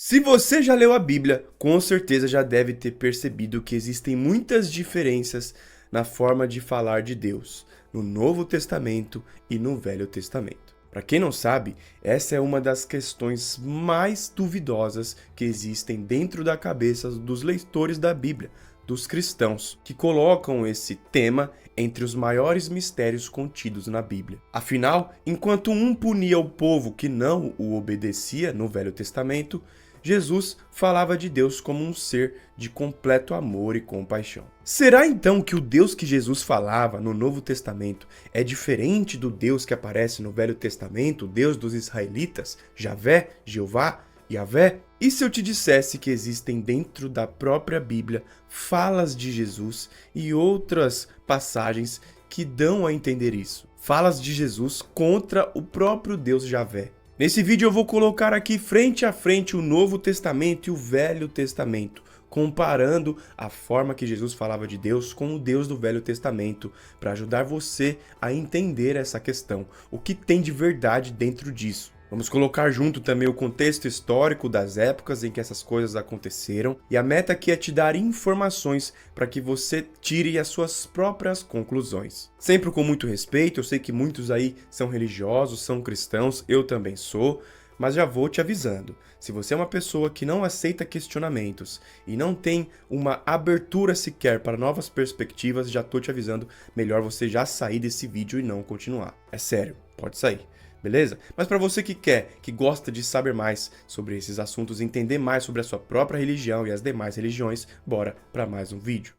Se você já leu a Bíblia, com certeza já deve ter percebido que existem muitas diferenças na forma de falar de Deus, no Novo Testamento e no Velho Testamento. Para quem não sabe, essa é uma das questões mais duvidosas que existem dentro da cabeça dos leitores da Bíblia, dos cristãos, que colocam esse tema entre os maiores mistérios contidos na Bíblia. Afinal, enquanto um punia o povo que não o obedecia no Velho Testamento, Jesus falava de Deus como um ser de completo amor e compaixão. Será então que o Deus que Jesus falava no Novo Testamento é diferente do Deus que aparece no Velho Testamento, o Deus dos israelitas, Javé, Jeová, Yahvé? E se eu te dissesse que existem dentro da própria Bíblia falas de Jesus e outras passagens que dão a entender isso? Falas de Jesus contra o próprio Deus Javé. Nesse vídeo eu vou colocar aqui frente a frente o Novo Testamento e o Velho Testamento, comparando a forma que Jesus falava de Deus com o Deus do Velho Testamento, para ajudar você a entender essa questão, o que tem de verdade dentro disso. Vamos colocar junto também o contexto histórico das épocas em que essas coisas aconteceram, e a meta aqui é te dar informações para que você tire as suas próprias conclusões. Sempre com muito respeito, eu sei que muitos aí são religiosos, são cristãos, eu também sou, mas já vou te avisando, se você é uma pessoa que não aceita questionamentos e não tem uma abertura sequer para novas perspectivas, já tô te avisando, melhor você já sair desse vídeo e não continuar. É sério, pode sair. Beleza? Mas para você que quer, que gosta de saber mais sobre esses assuntos, entender mais sobre a sua própria religião e as demais religiões, bora para mais um vídeo.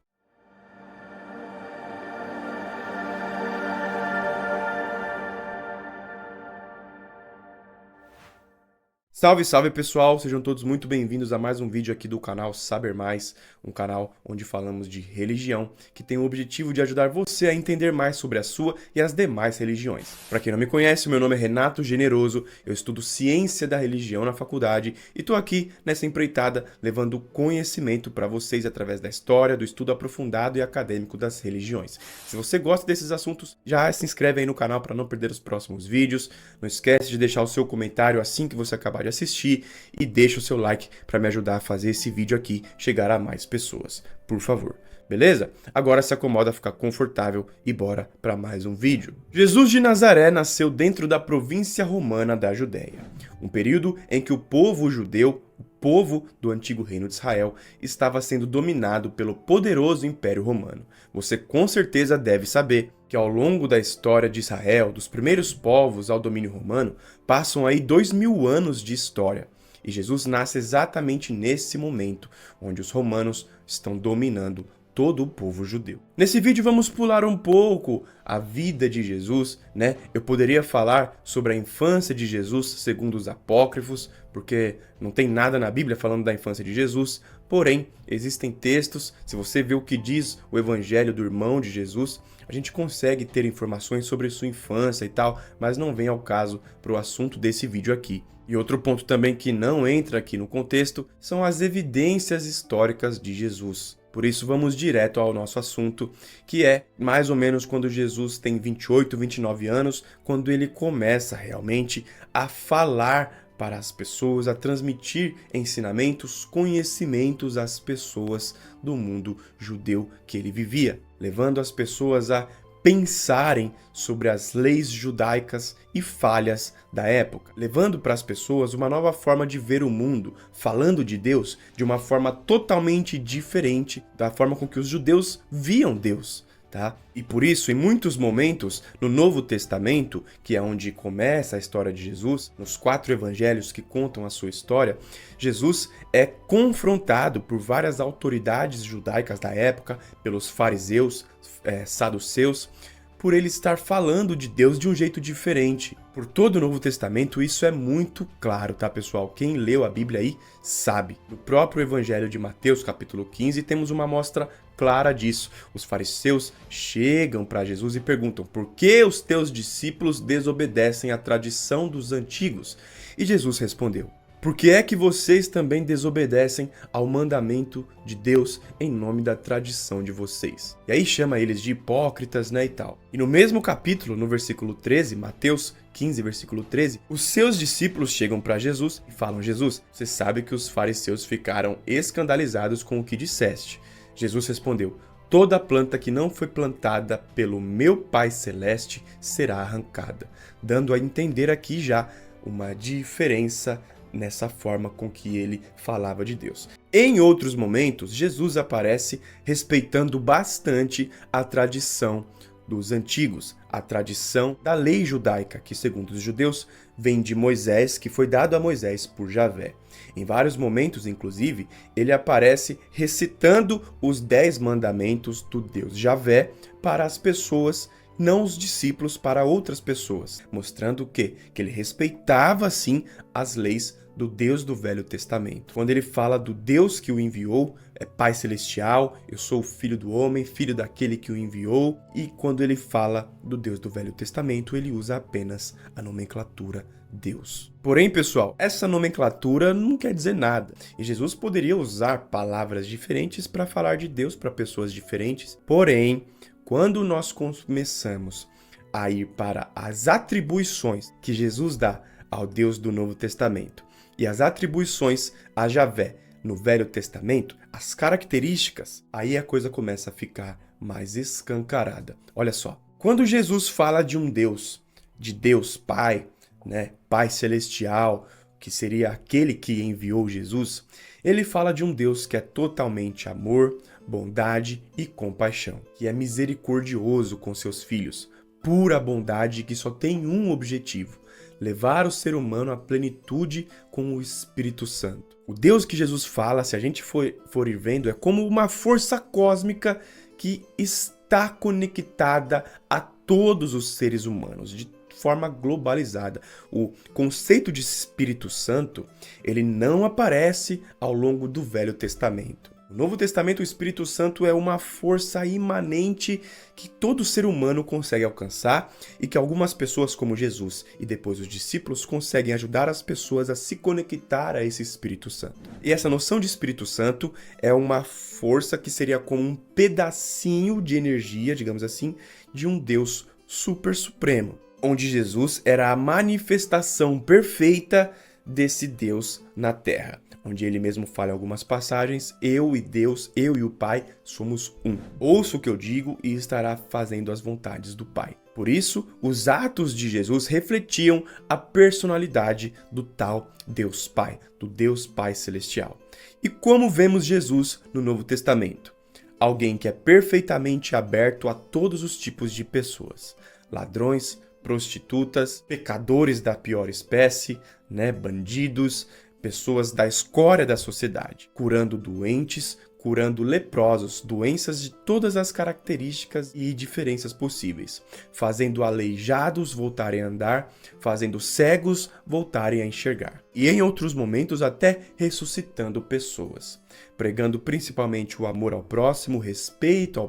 Salve, salve pessoal, sejam todos muito bem-vindos a mais um vídeo aqui do canal Saber Mais, um canal onde falamos de religião, que tem o objetivo de ajudar você a entender mais sobre a sua e as demais religiões. Para quem não me conhece, meu nome é Renato Generoso, eu estudo ciência da religião na faculdade e estou aqui nessa empreitada levando conhecimento para vocês através da história, do estudo aprofundado e acadêmico das religiões. Se você gosta desses assuntos, já se inscreve aí no canal para não perder os próximos vídeos, não esquece de deixar o seu comentário assim que você acabar de assistir e deixa o seu like para me ajudar a fazer esse vídeo aqui chegar a mais pessoas, por favor. Beleza? Agora se acomoda, ficar confortável e bora para mais um vídeo. Jesus de Nazaré nasceu dentro da província romana da Judéia, um período em que o povo judeu, o povo do antigo reino de Israel, estava sendo dominado pelo poderoso Império Romano. Você com certeza deve saber que ao longo da história de Israel, dos primeiros povos ao domínio romano, passam aí 2000 anos de história. E Jesus nasce exatamente nesse momento, onde os romanos estão dominando todo o povo judeu. Nesse vídeo vamos pular um pouco a vida de Jesus, né? Eu poderia falar sobre a infância de Jesus segundo os apócrifos, porque não tem nada na Bíblia falando da infância de Jesus, porém, existem textos, se você vê o que diz o evangelho do irmão de Jesus, a gente consegue ter informações sobre sua infância e tal, mas não vem ao caso para o assunto desse vídeo aqui. E outro ponto também que não entra aqui no contexto são as evidências históricas de Jesus. Por isso vamos direto ao nosso assunto, que é mais ou menos quando Jesus tem 28, 29 anos, quando ele começa realmente a falar para as pessoas, a transmitir ensinamentos, conhecimentos às pessoas do mundo judeu que ele vivia, levando as pessoas a pensarem sobre as leis judaicas e falhas da época, levando para as pessoas uma nova forma de ver o mundo, falando de Deus de uma forma totalmente diferente da forma com que os judeus viam Deus. Tá? E por isso, em muitos momentos, no Novo Testamento, que é onde começa a história de Jesus, nos 4 evangelhos que contam a sua história, Jesus é confrontado por várias autoridades judaicas da época, pelos fariseus, saduceus, por ele estar falando de Deus de um jeito diferente. Por todo o Novo Testamento isso é muito claro, tá pessoal? Quem leu a Bíblia aí sabe. No próprio Evangelho de Mateus, capítulo 15, temos uma amostra clara disso. Os fariseus chegam para Jesus e perguntam: por que os teus discípulos desobedecem à tradição dos antigos? E Jesus respondeu: Por que é que vocês também desobedecem ao mandamento de Deus em nome da tradição de vocês? E aí chama eles de hipócritas, né, e tal. E no mesmo capítulo, no versículo 13, Mateus 15, versículo 13, os seus discípulos chegam para Jesus e falam: Jesus, você sabe que os fariseus ficaram escandalizados com o que disseste. Jesus respondeu: toda planta que não foi plantada pelo meu Pai Celeste será arrancada, dando a entender aqui já uma diferença nessa forma com que ele falava de Deus. Em outros momentos, Jesus aparece respeitando bastante a tradição dos antigos, a tradição da lei judaica, que segundo os judeus vem de Moisés, que foi dado a Moisés por Javé. Em vários momentos, inclusive, ele aparece recitando os 10 mandamentos do Deus Javé para as pessoas, não os discípulos, para outras pessoas, mostrando que ele respeitava sim as leis do Deus do Velho Testamento. Quando ele fala do Deus que o enviou, é Pai Celestial, eu sou o Filho do Homem, filho daquele que o enviou, e quando ele fala do Deus do Velho Testamento, ele usa apenas a nomenclatura Deus. Porém, pessoal, essa nomenclatura não quer dizer nada, e Jesus poderia usar palavras diferentes para falar de Deus para pessoas diferentes. Porém, quando nós começamos a ir para as atribuições que Jesus dá ao Deus do Novo Testamento e as atribuições a Javé no Velho Testamento, as características, aí a coisa começa a ficar mais escancarada. Olha só, quando Jesus fala de um Deus, de Deus Pai, né, Pai Celestial, que seria aquele que enviou Jesus, ele fala de um Deus que é totalmente amor, bondade e compaixão, que é misericordioso com seus filhos, pura bondade que só tem um objetivo: levar o ser humano à plenitude com o Espírito Santo. O Deus que Jesus fala, se a gente for ir vendo, é como uma força cósmica que está conectada a todos os seres humanos, de forma globalizada. O conceito de Espírito Santo, ele não aparece ao longo do Velho Testamento. No Novo Testamento, o Espírito Santo é uma força imanente que todo ser humano consegue alcançar e que algumas pessoas, como Jesus e depois os discípulos, conseguem ajudar as pessoas a se conectar a esse Espírito Santo. E essa noção de Espírito Santo é uma força que seria como um pedacinho de energia, digamos assim, de um Deus super supremo, onde Jesus era a manifestação perfeita desse Deus na Terra, onde ele mesmo fala em algumas passagens: eu e Deus, eu e o Pai somos um. Ouça o que eu digo e estará fazendo as vontades do Pai. Por isso, os atos de Jesus refletiam a personalidade do tal Deus Pai, do Deus Pai Celestial. E como vemos Jesus no Novo Testamento? Alguém que é perfeitamente aberto a todos os tipos de pessoas: ladrões, prostitutas, pecadores da pior espécie, bandidos, pessoas da escória da sociedade, curando doentes, curando leprosos, doenças de todas as características e diferenças possíveis, fazendo aleijados voltarem a andar, fazendo cegos voltarem a enxergar. E em outros momentos até ressuscitando pessoas, pregando principalmente o amor ao próximo, respeito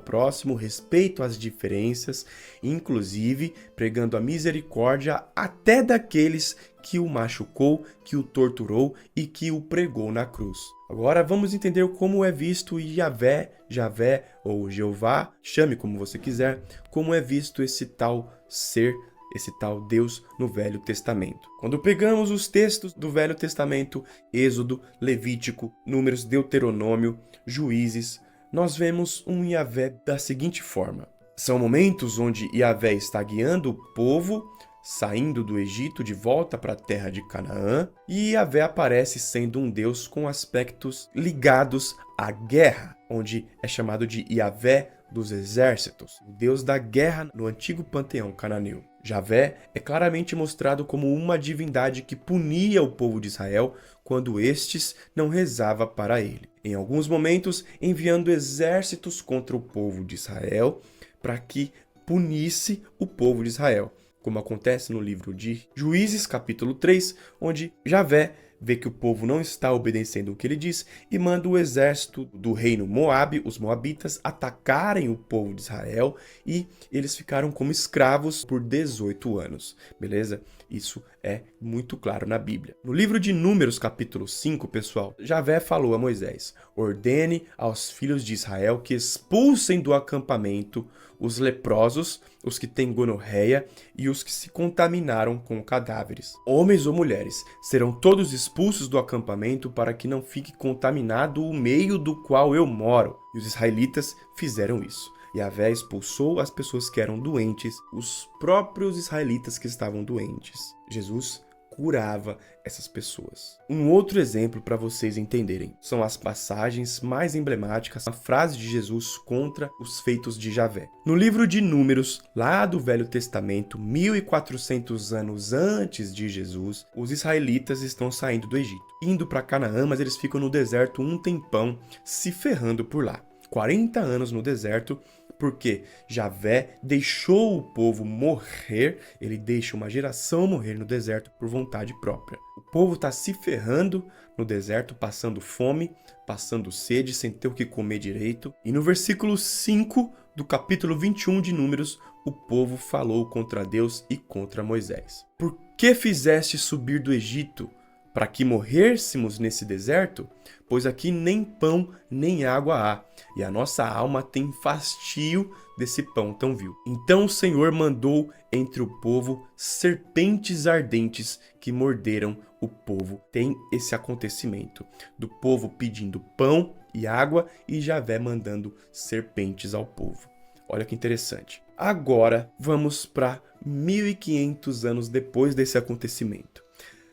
às diferenças, inclusive pregando a misericórdia até daqueles que o machucou, que o torturou e que o pregou na cruz. Agora vamos entender como é visto Javé ou Jeová, chame como você quiser, como é visto esse tal ser, esse tal Deus no Velho Testamento. Quando pegamos os textos do Velho Testamento, Êxodo, Levítico, Números, Deuteronômio, Juízes, nós vemos um Javé da seguinte forma. São momentos onde Javé está guiando o povo saindo do Egito de volta para a terra de Canaã, e Javé aparece sendo um Deus com aspectos ligados à guerra, onde é chamado de Javé dos exércitos, o Deus da guerra no antigo panteão cananeu. Javé é claramente mostrado como uma divindade que punia o povo de Israel quando estes não rezava para ele. Em alguns momentos, enviando exércitos contra o povo de Israel para que punisse o povo de Israel, como acontece no livro de Juízes, capítulo 3, onde Javé vê que o povo não está obedecendo o que ele diz e manda o exército do reino Moabe, os moabitas, atacarem o povo de Israel, e eles ficaram como escravos por 18 anos, beleza? Isso é muito claro na Bíblia. No livro de Números, capítulo 5, pessoal, Javé falou a Moisés: ordene aos filhos de Israel que expulsem do acampamento os leprosos, os que têm gonorreia e os que se contaminaram com cadáveres. Homens ou mulheres serão todos expulsos do acampamento para que não fique contaminado o meio do qual eu moro. E os israelitas fizeram isso. Javé expulsou as pessoas que eram doentes, os próprios israelitas que estavam doentes. Jesus curava essas pessoas. Um outro exemplo para vocês entenderem são as passagens mais emblemáticas, a frase de Jesus contra os feitos de Javé. No livro de Números, lá do Velho Testamento, 1400 anos antes de Jesus, os israelitas estão saindo do Egito, indo para Canaã, mas eles ficam no deserto um tempão, se ferrando por lá. 40 anos no deserto, porque Javé deixou o povo morrer, ele deixa uma geração morrer no deserto por vontade própria. O povo está se ferrando no deserto, passando fome, passando sede, sem ter o que comer direito. E no versículo 5 do capítulo 21 de Números, o povo falou contra Deus e contra Moisés. Por que fizeste subir do Egito para que morrêssemos nesse deserto? Pois aqui nem pão nem água há, e a nossa alma tem fastio desse pão tão vil. Então o Senhor mandou entre o povo serpentes ardentes que morderam o povo. Tem esse acontecimento do povo pedindo pão e água e Javé mandando serpentes ao povo. Olha que interessante. Agora vamos para 1500 anos depois desse acontecimento.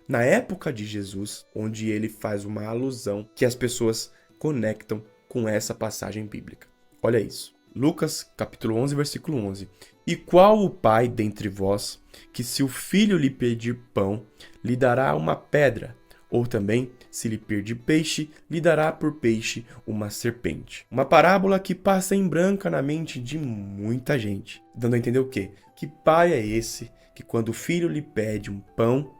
Na época de Jesus, onde ele faz uma alusão que as pessoas conectam com essa passagem bíblica. Olha isso. Lucas, capítulo 11, versículo 11. E qual o pai dentre vós, que se o filho lhe pedir pão, lhe dará uma pedra? Ou também, se lhe pedir peixe, lhe dará por peixe uma serpente? Uma parábola que passa em branco na mente de muita gente. Dando a entender o quê? Que pai é esse que quando o filho lhe pede um pão,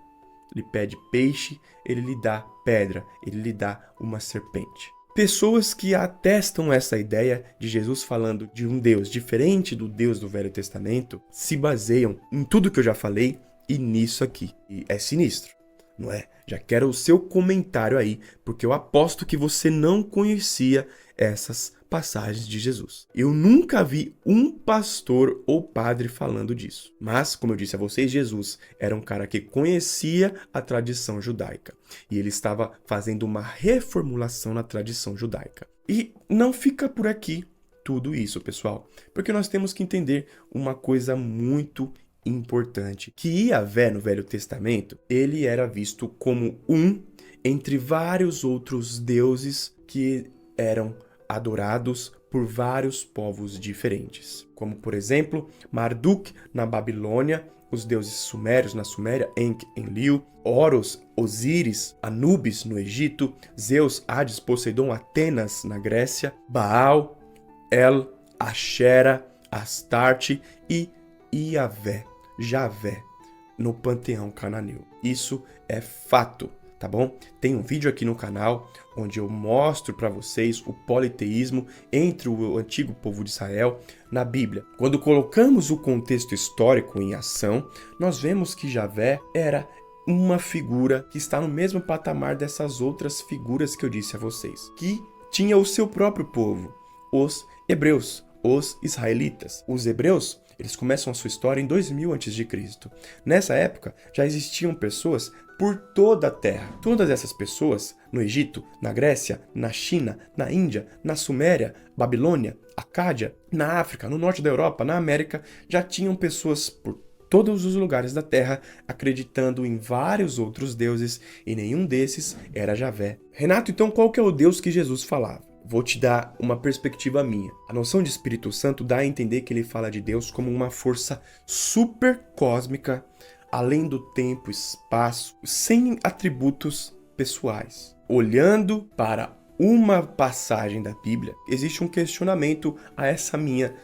lhe pede peixe, ele lhe dá pedra, ele lhe dá uma serpente? Pessoas que atestam essa ideia de Jesus falando de um Deus diferente do Deus do Velho Testamento se baseiam em tudo que eu já falei e nisso aqui. E é sinistro, não é? Já quero o seu comentário aí, porque eu aposto que você não conhecia essas passagens de Jesus. Eu nunca vi um pastor ou padre falando disso. Mas, como eu disse a vocês, Jesus era um cara que conhecia a tradição judaica. E ele estava fazendo uma reformulação na tradição judaica. E não fica por aqui tudo isso, pessoal. Porque nós temos que entender uma coisa muito importante. Que Javé, no Velho Testamento, ele era visto como um entre vários outros deuses que eram adorados por vários povos diferentes, como por exemplo Marduk na Babilônia, os deuses sumérios na Suméria, Enki, Enlil, Horus, Osíris, Anubis no Egito, Zeus, Hades, Poseidon, Atenas na Grécia, Baal, El, Ashera, Astarte e Javé no panteão cananeu. Isso é fato. Tá bom? Tem um vídeo aqui no canal onde eu mostro para vocês o politeísmo entre o antigo povo de Israel na Bíblia. Quando colocamos o contexto histórico em ação, nós vemos que Javé era uma figura que está no mesmo patamar dessas outras figuras que eu disse a vocês, que tinha o seu próprio povo, os hebreus, os israelitas. Os hebreus, eles começam a sua história em 2000 a.C. Nessa época, já existiam pessoas por toda a terra. Todas essas pessoas, no Egito, na Grécia, na China, na Índia, na Suméria, Babilônia, Acádia, na África, no norte da Europa, na América, já tinham pessoas por todos os lugares da terra acreditando em vários outros deuses e nenhum desses era Javé. Renato, então qual que é o Deus que Jesus falava? Vou te dar uma perspectiva minha. A noção de Espírito Santo dá a entender que ele fala de Deus como uma força super cósmica, além do tempo e espaço, sem atributos pessoais. Olhando para uma passagem da Bíblia, existe um questionamento a essa minha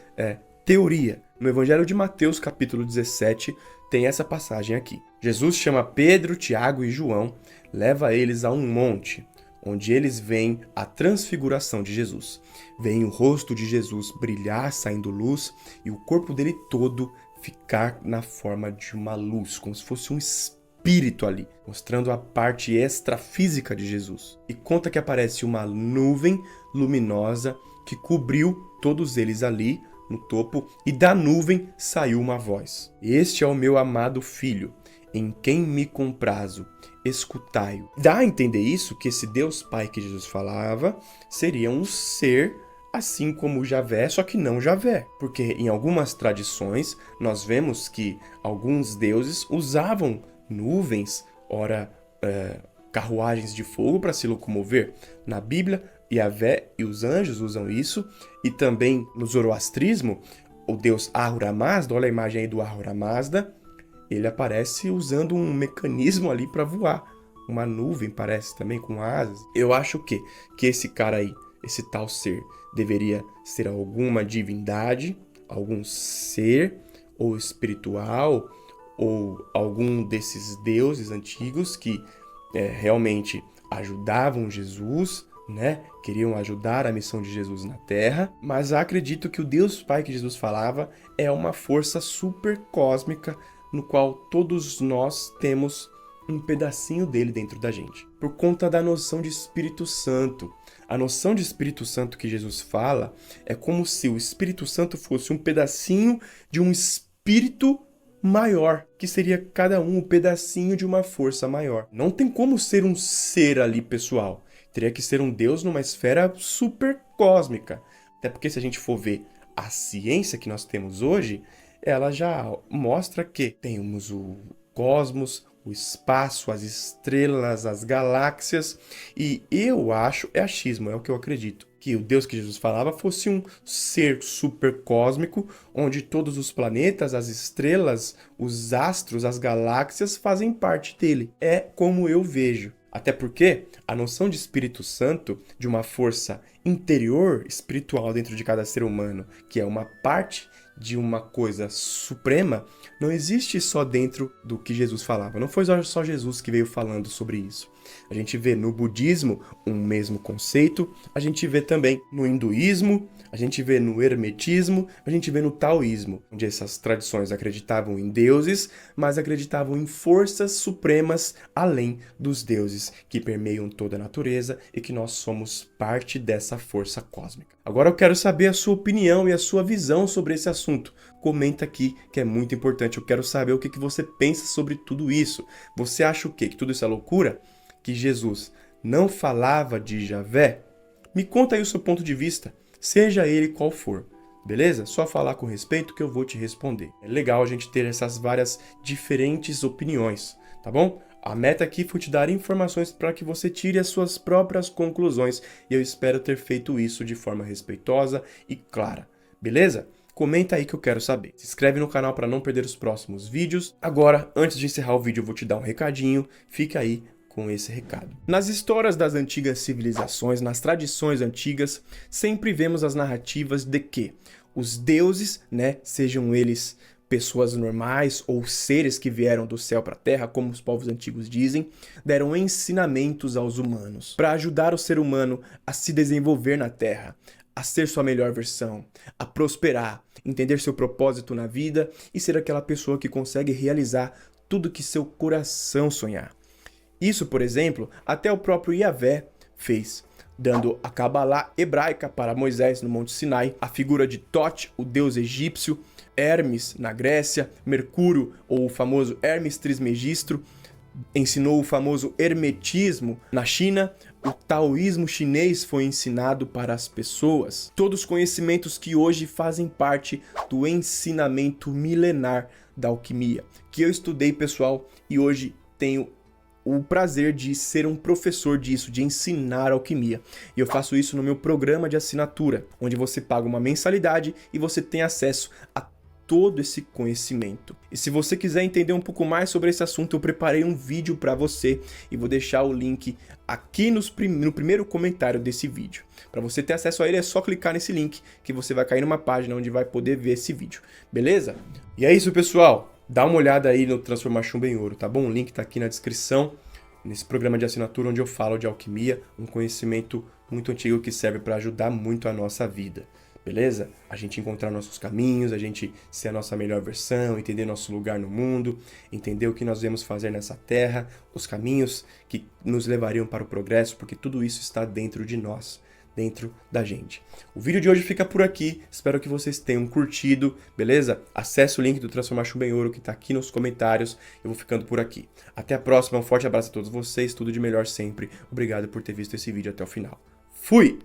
teoria. No Evangelho de Mateus, capítulo 17, tem essa passagem aqui. Jesus chama Pedro, Tiago e João, leva eles a um monte, onde eles veem a transfiguração de Jesus. Veem o rosto de Jesus brilhar, saindo luz, e o corpo dele todo ficar na forma de uma luz, como se fosse um espírito espírito ali, mostrando a parte extrafísica de Jesus. E conta que aparece uma nuvem luminosa que cobriu todos eles ali no topo, e da nuvem saiu uma voz: Este é o meu amado filho, em quem me comprazo, escutai-o. Dá a entender isso, que esse Deus Pai que Jesus falava seria um ser assim como Javé, só que não Javé. Porque em algumas tradições nós vemos que alguns deuses usavam nuvens, ora carruagens de fogo para se locomover. Na Bíblia, Javé e os anjos usam isso, e também no zoroastrismo, o deus Ahura Mazda, olha a imagem aí do Ahura Mazda, ele aparece usando um mecanismo ali para voar. Uma nuvem, parece também, com asas. Eu acho que esse cara aí, esse tal ser, deveria ser alguma divindade, algum ser, ou espiritual, ou algum desses deuses antigos que realmente ajudavam Jesus, né? Queriam ajudar a missão de Jesus na Terra, mas acredito que o Deus Pai que Jesus falava é uma força super cósmica no qual todos nós temos um pedacinho dele dentro da gente. Por conta da noção de Espírito Santo. A noção de Espírito Santo que Jesus fala é como se o Espírito Santo fosse um pedacinho de um espírito maior, que seria cada um pedacinho de uma força maior. Não tem como ser um ser ali, pessoal. Teria que ser um Deus numa esfera super cósmica. Até porque se a gente for ver a ciência que nós temos hoje, ela já mostra que temos o cosmos, o espaço, as estrelas, as galáxias, e eu acho, é achismo, é o que eu acredito, que o Deus que Jesus falava fosse um ser super cósmico, onde todos os planetas, as estrelas, os astros, as galáxias fazem parte dele. É como eu vejo. Até porque a noção de Espírito Santo, de uma força interior espiritual dentro de cada ser humano, que é uma parte de uma coisa suprema, não existe só dentro do que Jesus falava. Não foi só Jesus que veio falando sobre isso. A gente vê no budismo um mesmo conceito, a gente vê também no hinduísmo, a gente vê no hermetismo, a gente vê no taoísmo, onde essas tradições acreditavam em deuses, mas acreditavam em forças supremas além dos deuses que permeiam toda a natureza e que nós somos parte dessa força cósmica. Agora eu quero saber a sua opinião e a sua visão sobre esse assunto. Comenta aqui, que é muito importante. Eu quero saber o que você pensa sobre tudo isso. Você acha o quê? Que tudo isso é loucura? Que Jesus não falava de Javé? Me conta aí o seu ponto de vista, seja ele qual for. Beleza? Só falar com respeito que eu vou te responder. É legal a gente ter essas várias diferentes opiniões, tá bom? A meta aqui foi te dar informações para que você tire as suas próprias conclusões e eu espero ter feito isso de forma respeitosa e clara. Beleza? Comenta aí que eu quero saber. Se inscreve no canal para não perder os próximos vídeos. Agora, antes de encerrar o vídeo, eu vou te dar um recadinho. Fica aí com esse recado. Nas histórias das antigas civilizações, nas tradições antigas, sempre vemos as narrativas de que os deuses, né, sejam eles pessoas normais ou seres que vieram do céu para a terra, como os povos antigos dizem, deram ensinamentos aos humanos para ajudar o ser humano a se desenvolver na terra, a ser sua melhor versão, a prosperar, entender seu propósito na vida e ser aquela pessoa que consegue realizar tudo que seu coração sonhar. Isso, por exemplo, até o próprio Yahvé fez, dando a Cabalá hebraica para Moisés no Monte Sinai, a figura de Thoth, o deus egípcio, Hermes na Grécia, Mercúrio, ou o famoso Hermes Trismegisto, ensinou o famoso hermetismo na China, o taoísmo chinês foi ensinado para as pessoas. Todos conhecimentos que hoje fazem parte do ensinamento milenar da alquimia, que eu estudei, pessoal, e hoje tenho o prazer de ser um professor disso, de ensinar alquimia. E eu faço isso no meu programa de assinatura, onde você paga uma mensalidade e você tem acesso a todo esse conhecimento. E se você quiser entender um pouco mais sobre esse assunto, eu preparei um vídeo para você e vou deixar o link aqui no primeiro comentário desse vídeo. Para você ter acesso a ele é só clicar nesse link que você vai cair numa página onde vai poder ver esse vídeo, beleza? E é isso, pessoal. Dá uma olhada aí no Transformar Chumbo em Ouro, tá bom? O link tá aqui na descrição, nesse programa de assinatura onde eu falo de alquimia, um conhecimento muito antigo que serve para ajudar muito a nossa vida. beleza? A gente encontrar nossos caminhos, a gente ser a nossa melhor versão, entender nosso lugar no mundo, entender o que nós devemos fazer nessa terra, os caminhos que nos levariam para o progresso, porque tudo isso está dentro de nós, dentro da gente. O vídeo de hoje fica por aqui, espero que vocês tenham curtido, beleza? Acesse o link do Transformar Chumbo em Ouro que está aqui nos comentários, eu vou ficando por aqui. Até a próxima, um forte abraço a todos vocês, tudo de melhor sempre, obrigado por ter visto esse vídeo até o final. Fui!